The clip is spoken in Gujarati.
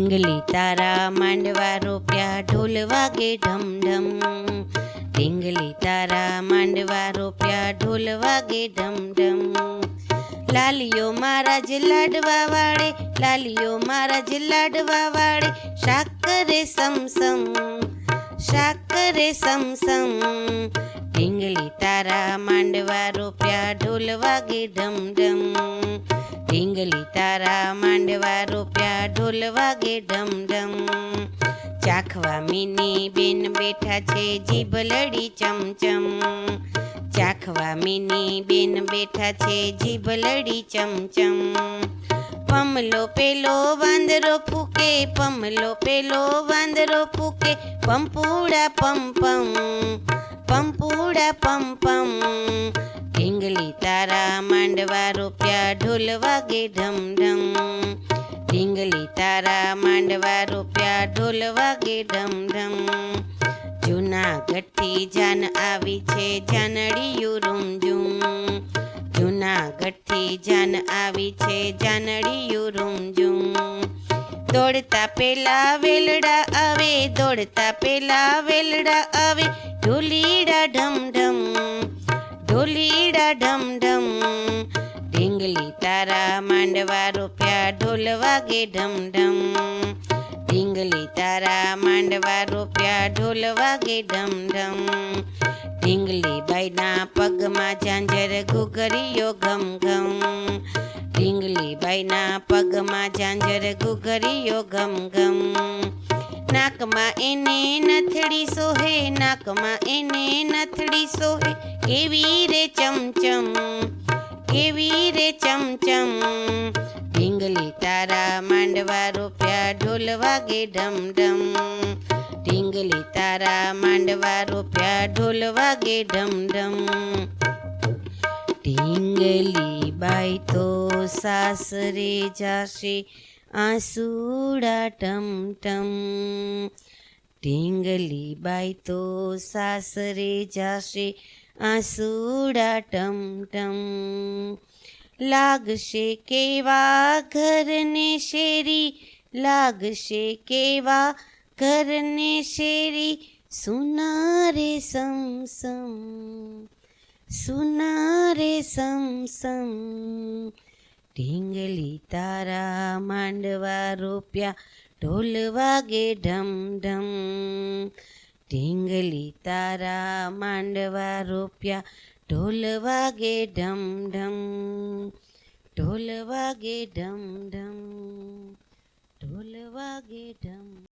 ઢીંગલી તારા માંડવા રોપ્યા ઢોલ વાગે ઢમ ઢમ. ઢીંગલી તારા માંડવા રોપ્યા ઢોલ વાગે ઢમ ઢમ. લાલીઓ મારા જ લાડવા વાળે, લાલીઓ મારા જ લાડવા વાળે, સાકરે સમસમ, સાકરે સમસમ. ઢીંગલી તારા માંડવા રોપ્યા ઢોલ વાગે ઢમ ઢમ. ઢીંગલી તારા માંડવા રોપ્યા ઢોલ વાગે ઢમ ઢમ. ચાખવા મીની બેન બેઠા છે જીભ લડી ચમચમ. ચાખવા મીની બેન બેઠા છે જીભ લડી ચમચમ. પમલો પેલો વાંદરો ફૂકે, પમલો પેલો વાંદરો ફૂકે, પંપુડા પંપમ, પંપુડા પંપમ. ઢીંગલી તારા માંડવા રોપ્યા ઢોલ વાગે ઢમ ઢમ. ઢીંગલી તારા માંડવા રોપ્યા ઢોલ વાગે ઢમ ઢમ. જૂનાગઢથી જાન આવી છે જાનડિયું રૂમઝૂમ. જૂનાગઢથી જાન આવી છે જાનડિયું રૂમઝૂમ. દોડતા પેલા વેલડા આવે, દોડતા પેલા વેલડા આવે, ઢોલીડા ઢમ ઢમ, ઢોલીડા ઢમ ઢમ. ઢીંગલી તારા માંડવા રોપ્યા ઢોલ વાગે ઢમ ઢમ. ઢીંગલી તારા માંડવા રોપ્યા ઢોલ વાગે ઢમ ઢમ. ઢીંગલી બાઈના પગમાં ઝાંઝર ઘૂઘરીયો ઘમ ઘમ. ઢીંગલી બાઈના પગમાં ઝાંઝર ઘૂઘરીયો ઘમ ઘમ. નાકમાં એને નથડી સોહે, નાકમાં એને નથડી સોહે, કેવી રે ચમચમ, કેવી રે ચમચમ. ઢીંગલી તારા માંડવા રોપ્યા ઢોલ વાગે ઢમ ઢમ. ઢીંગલી તારા માંડવા રોપ્યા ઢોલ વાગે ઢમ ઢમ. ઢીંગલી બાઈ તો સાસરે જાશે આંસુડા ટમ ટમ. ઢીંગલી બાઈ તો સાસરે જાશે આંસુડા ટમ ટમ. લાગશે કેવા ઘરને શેરી, લાગશે કેવા ઘરને શેરી, સુના રે સમસમ, સુના રે સમસમ. ઢીંગલી તારા માંડવા રોપ્યા ઢોલ વાગે ઢમ ઢમ. ઢીંગલી તારા માંડવા રોપ્યા ઢોલ વાગે ઢમ ઢમ, ઢોલ વાગે ઢમ ઢમ, ઢોલ વાગે ઢમ.